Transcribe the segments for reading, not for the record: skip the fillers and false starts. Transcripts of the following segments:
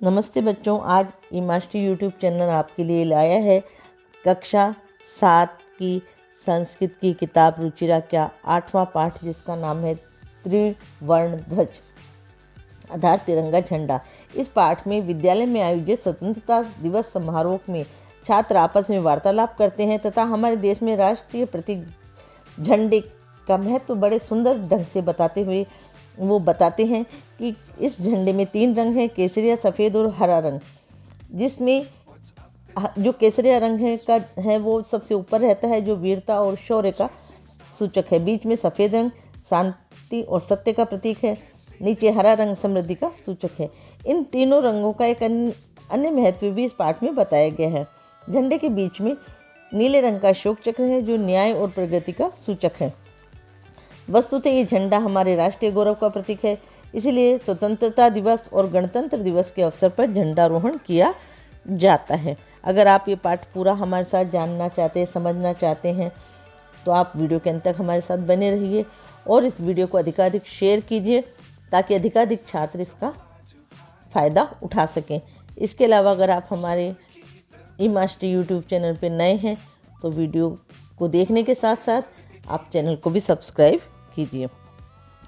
नमस्ते बच्चों, आज ई मास्टर यूट्यूब चैनल आपके लिए लाया है कक्षा 7 की संस्कृत की किताब रुचिरा क्या 8वां पाठ, जिसका नाम है त्रिवर्ण ध्वज अर्थात तिरंगा झंडा। इस पाठ में विद्यालय में आयोजित स्वतंत्रता दिवस समारोह में छात्र आपस में वार्तालाप करते हैं तथा हमारे देश में राष्ट्रीय प्रतीक झंडे का महत्व बड़े सुंदर ढंग से बताते हुए वो बताते हैं कि इस झंडे में 3 रंग हैं, केसरिया, सफ़ेद और हरा रंग। जिसमें जो केसरिया रंग है वो सबसे ऊपर रहता है, जो वीरता और शौर्य का सूचक है। बीच में सफ़ेद रंग शांति और सत्य का प्रतीक है। नीचे हरा रंग समृद्धि का सूचक है। इन तीनों रंगों का एक अन्य महत्व भी इस पाठ में बताया गया है। झंडे के बीच में नीले रंग का अशोक चक्र है, जो न्याय और प्रगति का सूचक है। वस्तुतः ये झंडा हमारे राष्ट्रीय गौरव का प्रतीक है, इसीलिए स्वतंत्रता दिवस और गणतंत्र दिवस के अवसर पर झंडारोहण किया जाता है। अगर आप ये पाठ पूरा हमारे साथ जानना चाहते हैं, समझना चाहते हैं, तो आप वीडियो के अंत तक हमारे साथ बने रहिए और इस वीडियो को अधिकाधिक शेयर कीजिए ताकि अधिकाधिक छात्र इसका फ़ायदा उठा सकें। इसके अलावा अगर आप हमारे ई मास्टर यूट्यूब चैनल पर नए हैं तो वीडियो को देखने के साथ साथ आप चैनल को भी सब्सक्राइब कीजिए।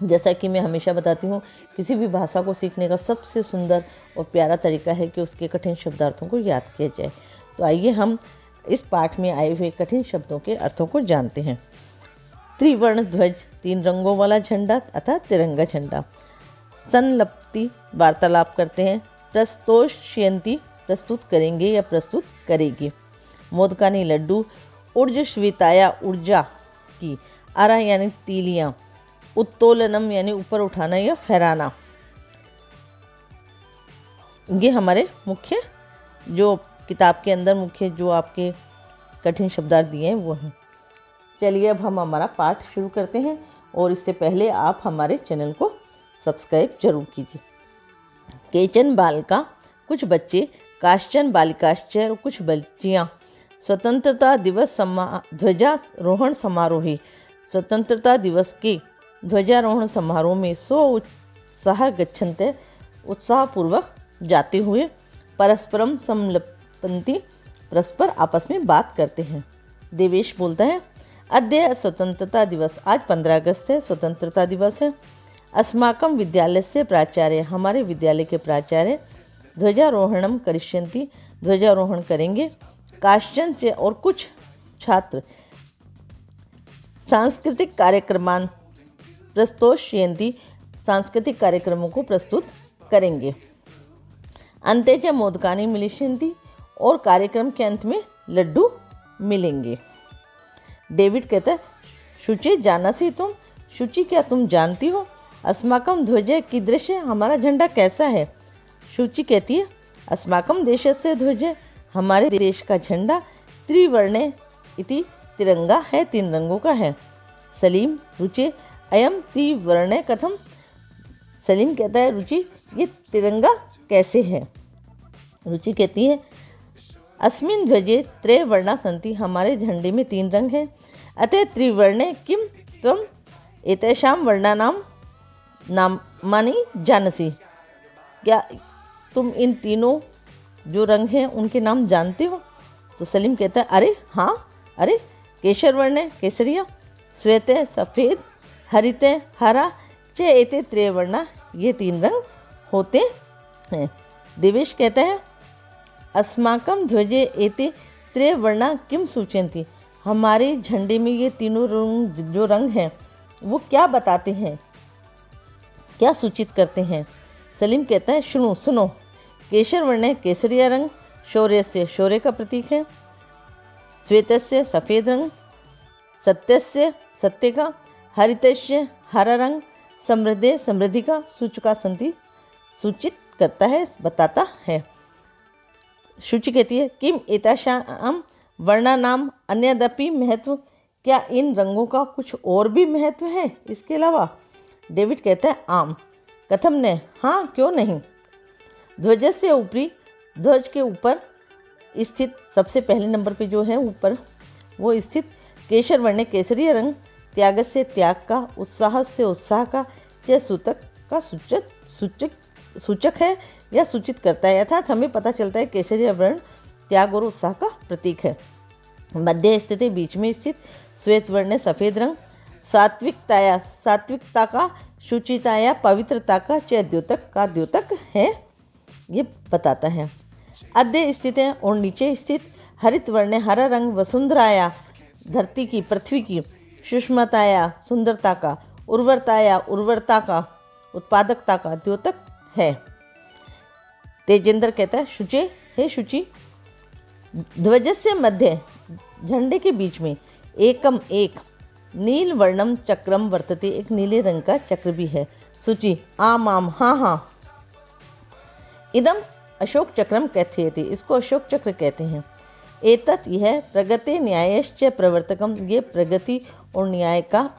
जैसा कि मैं हमेशा बताती हूँ, किसी भी भाषा को सीखने का सबसे सुंदर और प्यारा तरीका है कि उसके कठिन शब्दार्थों को याद किया जाए। तो आइए हम इस पाठ में आए हुए कठिन शब्दों के अर्थों को जानते हैं। त्रिवर्ण ध्वज, 3 रंगों वाला झंडा अर्थात तिरंगा झंडा। संलप्ति, वार्तालाप करते हैं। प्रस्तोष्यन्ति, प्रस्तुत करेंगे या प्रस्तुत करेगी। मोदकानी, लड्डू। ऊर्जस्विताया, ऊर्जा की। आरा यानी तीलियाँ। उत्तोलनम यानी ऊपर उठाना या फहराना। ये हमारे मुख्य जो किताब के अंदर मुख्य जो आपके कठिन शब्दार्थ दिए हैं वो हैं। चलिए अब हम हमारा पाठ शुरू करते हैं और इससे पहले आप हमारे चैनल को सब्सक्राइब जरूर कीजिए। केचन बालिका, कुछ बच्चे। काश्चन बालिकाश्च, कुछ बच्चियाँ। स्वतंत्रता दिवस ध्वजारोहण समारोही, स्वतंत्रता दिवस के ध्वजारोहण समारोह में उत्साह गच्छन्ते, उत्साहपूर्वक जाते हुए। परस्परम संलपन्ति, परस्पर आपस में बात करते हैं। देवेश बोलता है, अद्य स्वतंत्रता दिवस, आज 15 अगस्त है, स्वतंत्रता दिवस है। अस्माकं विद्यालयस्य प्राचार्य, हमारे विद्यालय के प्राचार्य। ध्वजारोहणम करिष्यन्ति, ध्वजारोहण करेंगे। काश्चन से, और कुछ छात्र। सांस्कृतिक कार्यक्रमान प्रस्तोष्यन्ति, सांस्कृतिक कार्यक्रमों को प्रस्तुत करेंगे। अन्ते च मोदकानि मिलिष्यन्ति, और कार्यक्रम के अंत में लड्डू मिलेंगे। डेविड कहता है, शुचि जानासि तुम, शुचि क्या तुम जानती हो? अस्माकं ध्वज कीदृश, हमारा झंडा कैसा है? शुचि कहती है, अस्माकं देशस्य ध्वज, हमारे देश का झंडा त्रिवर्णे इति, तिरंगा है, 3 रंगों का है। सलीम, रुचि अयम त्रिवर्णे कथम, सलीम कहता है, रुचि ये तिरंगा कैसे है? रुचि कहती है, अस्मिन् ध्वजे त्रयवर्णा सन्ति, हमारे झंडे में 3 रंग हैं। अतः त्रिवर्णे किम त्वम एतेषां वर्णानां नामानि जानसि, क्या तुम इन तीनों जो रंग हैं उनके नाम जानते हो? तो सलीम कहता है, अरे हाँ, अरे केसर वर्ण, केसरिया। श्वेत, सफ़ेद। हरित, हरा। च एते त्रयवर्णा, ये 3 रंग होते हैं। देवेश कहता है, अस्माकं ध्वजे एते त्रयवर्णा किम सूचयन्ति, हमारे झंडे में ये तीनों जो रंग हैं वो क्या बताते हैं, क्या सूचित करते हैं? सलीम कहता है, सुनो। केसर वर्ण, केसरिया रंग, शौर्य से, शौर्य का प्रतीक है। श्वेतस्य, सफ़ेद रंग। सत्यस्य, सत्य का। हरितस्य, हरा रंग। समृद्धि, समृद्धि का सूचका संति, सूचित करता है, बताता है। शुचि कहती है, किम एतासाम वर्णानाम अन्यदपि महत्व, क्या इन रंगों का कुछ और भी महत्व है इसके अलावा? डेविड कहता है, आम, कथम ने, हाँ क्यों नहीं। ध्वजस्य ऊपरी, ध्वज के ऊपर स्थित, सबसे पहले नंबर पे जो है ऊपर वो स्थित। केसर वर्ण, केसरिया रंग। त्यागस्य, त्याग का। उत्साह से, उत्साह का। च सूतक का सूचक है, यह सूचित करता है, अर्थात हमें पता चलता है केसरिया वर्ण त्याग और उत्साह का प्रतीक है। मध्य स्थित बीच में स्थित श्वेत वर्ण सफ़ेद रंग सात्विकता का, शुचिताया पवित्रता का, च द्योतक का द्योतक है, ये बताता है। अध्य स्थित है और नीचे स्थित हरित वर्ण हरा रंग वसुंधराया धरती की, पृथ्वी की, सुष्मताया सुंदरता का, उर्वरताया उर्वरता का, उत्पादकता का द्योतक है। तेजेंद्र कहता है शुचे है शुचि। ध्वजस्य मध्य झंडे के बीच में एकम एक नील वर्णम चक्रम वर्तते, एक नीले रंग का चक्र भी है। शुचि आम आम हाँ हाँ। इदम अशोक चक्रम कथ्यते, इसको अशोक चक्र कहते हैं। एतत् यह प्रगति न्यायश्च प्रवर्तकम, ये प्रगति और न्याय का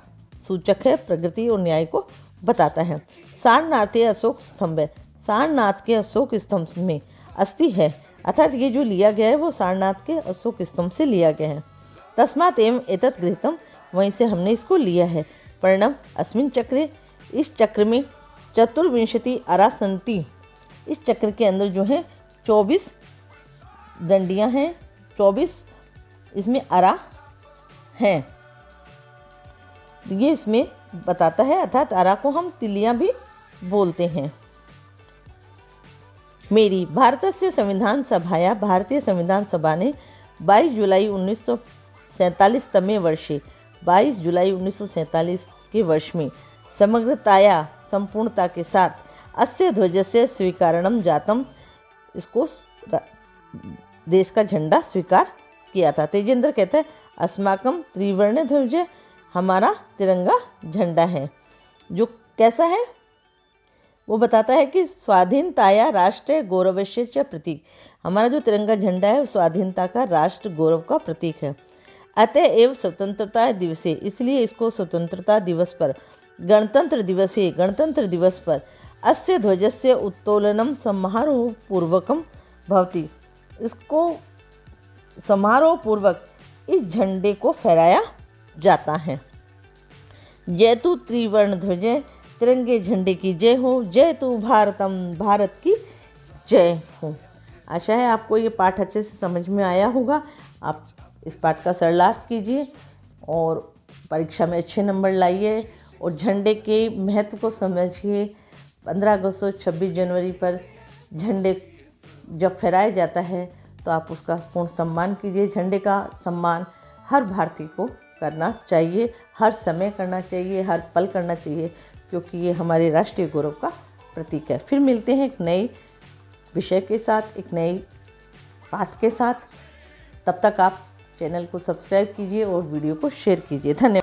सूचक है, प्रगति और न्याय को बताता है। सारनाथे अशोक स्तंभ है, सारनाथ के अशोक स्तंभ में अस्थि है, अर्थात ये जो लिया गया है वो सारनाथ के अशोक स्तंभ से लिया गया है। तस्मात् एवं एतत् गृहीतम, वहीं से हमने इसको लिया है। परिणाम अस्मिन् चक्रे, इस चक्र में 24 अरा सन्ति, इस चक्र के अंदर जो है 24 डंडियाँ हैं, 24 इसमें अरा हैं, ये इसमें बताता है, अर्थात अरा को हम तिलियाँ भी बोलते हैं। मेरी भारतस्य संविधान सभाया, भारतीय संविधान सभा ने 22 जुलाई 1947 तमे वर्षे, 22 जुलाई 1947 के वर्ष में समग्रताया संपूर्णता के साथ अस्य ध्वजस्य स्वीकारणम जातम, इसको देश का झंडा स्वीकार किया था। तेजेंद्र कहता है अस्माकम त्रिवर्ण ध्वज, हमारा तिरंगा झंडा है, जो कैसा है वो बताता है कि स्वाधीनताया राष्ट्र गौरवस्य च प्रतीक, हमारा जो तिरंगा झंडा है वो स्वाधीनता का, राष्ट्र गौरव का प्रतीक है। अतएव स्वतंत्रता दिवसे, इसलिए इसको स्वतंत्रता दिवस पर, गणतंत्र दिवस पर अस्य ध्वजस्य उत्तोलनम समारोह पूर्वकम भवति, इसको समारोह पूर्वक इस झंडे को फहराया जाता है। जयतु त्रिवर्ण ध्वज, तिरंगे झंडे की जय हो, जय तु भारतम, भारत की जय हो। आशा है आपको ये पाठ अच्छे से समझ में आया होगा। आप इस पाठ का सरलार्थ कीजिए और परीक्षा में अच्छे नंबर लाइए और झंडे के महत्व को समझिए। 15 अगस्त और 26 जनवरी पर झंडे जब फहराया जाता है तो आप उसका पूर्ण सम्मान कीजिए। झंडे का सम्मान हर भारतीय को करना चाहिए, हर समय करना चाहिए, हर पल करना चाहिए, क्योंकि ये हमारे राष्ट्रीय गौरव का प्रतीक है। फिर मिलते हैं एक नए विषय के साथ, एक नए पाठ के साथ। तब तक आप चैनल को सब्सक्राइब कीजिए और वीडियो को शेयर कीजिए। धन्यवाद।